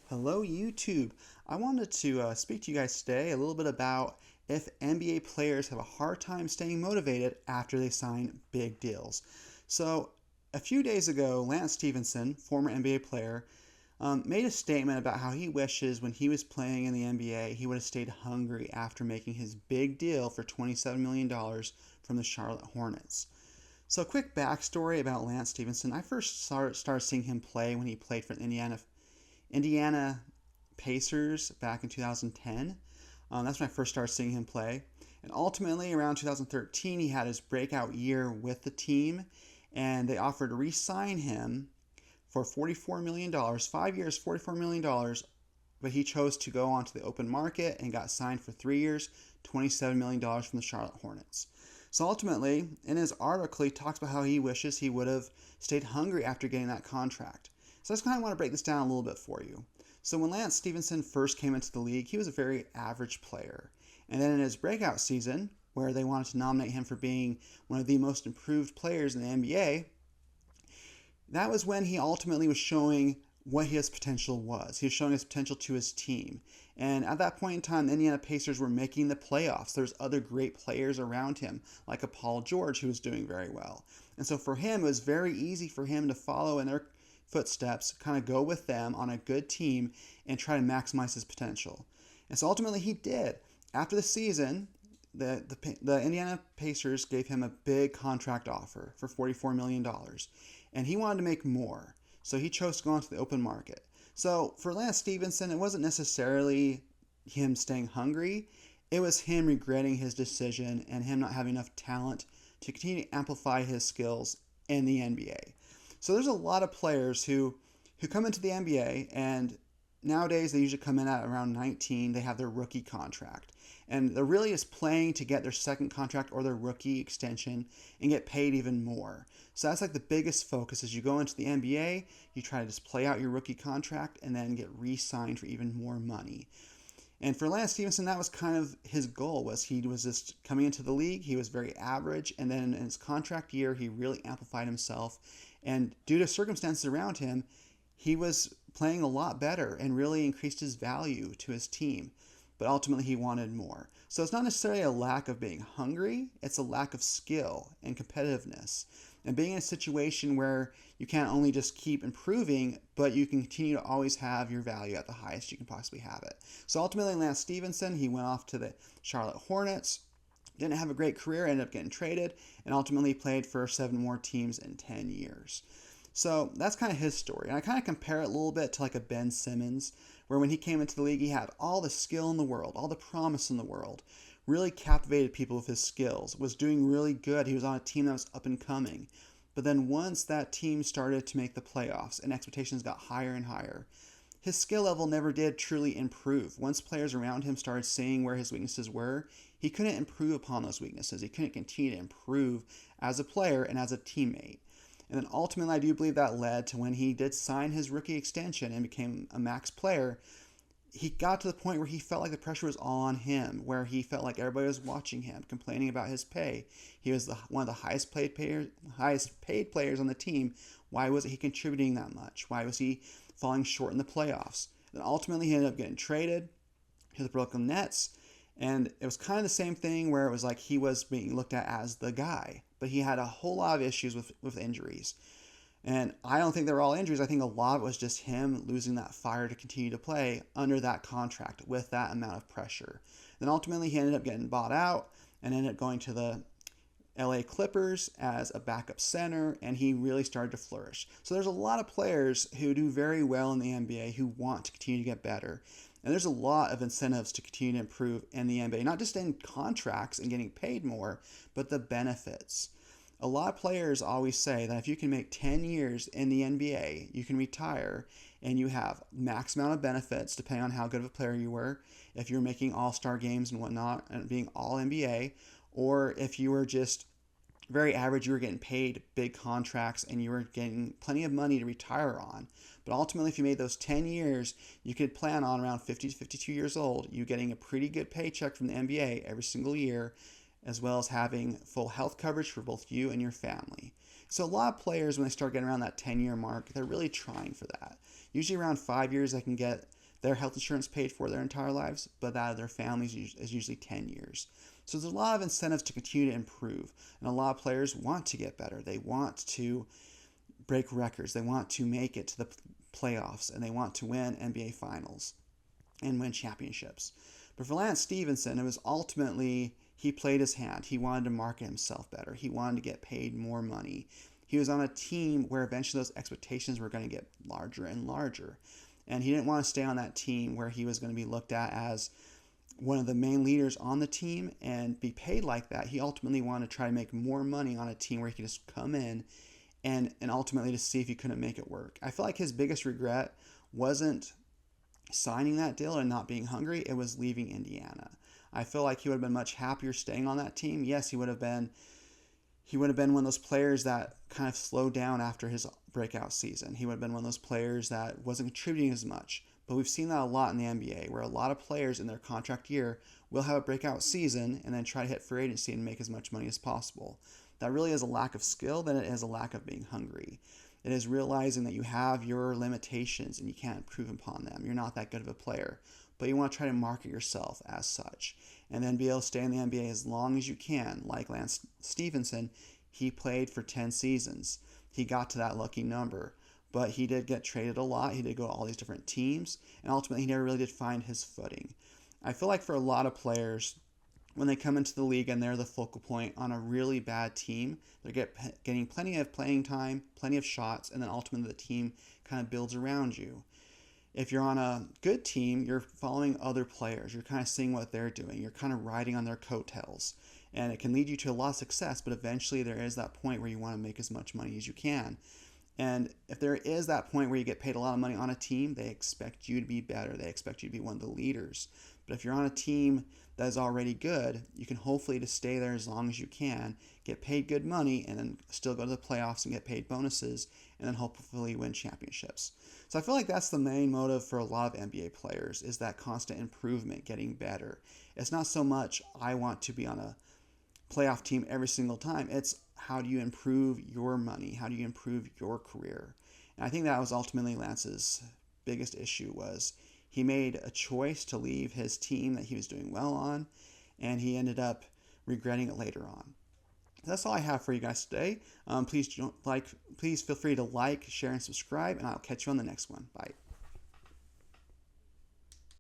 Hello, YouTube. I wanted to speak to you guys today a little bit about if NBA players have a hard time staying motivated after they sign big deals. So, a few days ago, Lance Stephenson, former NBA player, made a statement about how he wishes when he was playing in the NBA he would have stayed hungry after making his big deal for $27 million dollars from the Charlotte Hornets. So, a quick backstory about Lance Stephenson. I first started seeing him play when he played for the Indiana Pacers back in 2010. That's when I first started seeing him play. And ultimately, around 2013, he had his breakout year with the team, and they offered to re sign him for $44 million, dollars, 5 years, $44 million, dollars, but he chose to go onto the open market and got signed for 3 years, $27 million dollars from the Charlotte Hornets. So ultimately, in his article, he talks about how he wishes he would have stayed hungry after getting that contract. So I just kind of want to break this down a little bit for you. So when Lance Stephenson first came into the league, he was a very average player. And then in his breakout season, where they wanted to nominate him for being one of the most improved players in the NBA, that was when he ultimately was showing what his potential was. He was showing his potential to his team. And at that point in time, the Indiana Pacers were making the playoffs. There's other great players around him, like a Paul George, who was doing very well. And so for him, it was very easy for him to follow in their footsteps, kind of go with them on a good team and try to maximize his potential. And so ultimately he did. After the season, the Indiana Pacers gave him a big contract offer for $44 million dollars. And he wanted to make more. So he chose to go onto the open market. So for Lance Stephenson, it wasn't necessarily him staying hungry. It was him regretting his decision and him not having enough talent to continue to amplify his skills in the NBA. So there's a lot of players who come into the NBA, and nowadays they usually come in at around 19. They have their rookie contract. And they're really just playing to get their second contract or their rookie extension and get paid even more. So that's like the biggest focus as you go into the NBA, you try to just play out your rookie contract and then get re-signed for even more money. And for Lance Stephenson, that was kind of his goal. Was he was just coming into the league, he was very average, and then in his contract year, he really amplified himself. And due to circumstances around him, he was playing a lot better and really increased his value to his team. But ultimately, he wanted more. So it's not necessarily a lack of being hungry, it's a lack of skill and competitiveness. And being in a situation where you can't only just keep improving, but you can continue to always have your value at the highest you can possibly have it. So ultimately, Lance Stephenson, he went off to the Charlotte Hornets, didn't have a great career, ended up getting traded, and ultimately played for 7 more teams in 10 years. So that's kind of his story. And I kind of compare it a little bit to like a Ben Simmons, where when he came into the league, he had all the skill in the world, all the promise in the world, really captivated people with his skills, was doing really good. He was on a team that was up and coming. But then once that team started to make the playoffs and expectations got higher and higher, his skill level never did truly improve. Once players around him started seeing where his weaknesses were, he couldn't improve upon those weaknesses. He couldn't continue to improve as a player and as a teammate. And then ultimately, I do believe that led to when he did sign his rookie extension and became a max player, he got to the point where he felt like the pressure was all on him, where he felt like everybody was watching him, complaining about his pay. He was one of the highest paid players on the team. Why wasn't he contributing that much? Why was he falling short in the playoffs? Then ultimately, he ended up getting traded to the Brooklyn Nets. And it was kind of the same thing where it was like he was being looked at as the guy, but he had a whole lot of issues with injuries. And I don't think they were all injuries. I think a lot of it was just him losing that fire to continue to play under that contract with that amount of pressure. Then ultimately he ended up getting bought out and ended up going to the LA Clippers as a backup center, and he really started to flourish. So there's a lot of players who do very well in the NBA who want to continue to get better. And there's a lot of incentives to continue to improve in the NBA, not just in contracts and getting paid more, but the benefits. A lot of players always say that if you can make 10 years in the NBA, you can retire and you have max amount of benefits depending on how good of a player you were. If you're making all-star games and whatnot and being all NBA, or if you were just very average, you were getting paid big contracts and you were getting plenty of money to retire on. But ultimately, if you made those 10 years, you could plan on around 50 to 52 years old, you getting a pretty good paycheck from the NBA every single year, as well as having full health coverage for both you and your family. So a lot of players, when they start getting around that 10-year mark, they're really trying for that. Usually around 5 years, they can get their health insurance paid for their entire lives, but that of their families is usually 10 years. So there's a lot of incentives to continue to improve, and a lot of players want to get better. They want to break records. They want to make it to the playoffs, and they want to win NBA Finals and win championships. But for Lance Stephenson, it was ultimately he played his hand. He wanted to market himself better. He wanted to get paid more money. He was on a team where eventually those expectations were going to get larger and larger. And he didn't want to stay on that team where he was going to be looked at as one of the main leaders on the team and be paid like that. He ultimately wanted to try to make more money on a team where he could just come in and ultimately to see if he couldn't make it work. I feel like his biggest regret wasn't signing that deal and not being hungry. It was leaving Indiana. I feel like he would have been much happier staying on that team. Yes, he would have been one of those players that kind of slowed down after his breakout season. He would have been one of those players that wasn't contributing as much. But we've seen that a lot in the NBA, where a lot of players in their contract year will have a breakout season and then try to hit free agency and make as much money as possible. That really is a lack of skill than it is a lack of being hungry. It is realizing that you have your limitations and you can't improve upon them. You're not that good of a player, but you want to try to market yourself as such and then be able to stay in the NBA as long as you can. Like Lance Stephenson, he played for 10 seasons. He got to that lucky number, but he did get traded a lot. He did go to all these different teams, and ultimately he never really did find his footing. I feel like for a lot of players, when they come into the league and they're the focal point on a really bad team, they're getting plenty of playing time, plenty of shots, and then ultimately the team kind of builds around you. If you're on a good team, you're following other players. You're kind of seeing what they're doing. You're kind of riding on their coattails. And it can lead you to a lot of success, but eventually there is that point where you want to make as much money as you can. And if there is that point where you get paid a lot of money on a team, they expect you to be better. They expect you to be one of the leaders. But if you're on a team that is already good, you can hopefully just stay there as long as you can, get paid good money, and then still go to the playoffs and get paid bonuses, and then hopefully win championships. So I feel like that's the main motive for a lot of NBA players, is that constant improvement, getting better. It's not so much I want to be on a playoff team every single time. It's how do you improve your money? How do you improve your career? And I think that was ultimately Lance's biggest issue, was he made a choice to leave his team that he was doing well on, and he ended up regretting it later on. That's all I have for you guys today. Please feel free to like, share, and subscribe, and I'll catch you on the next one. Bye.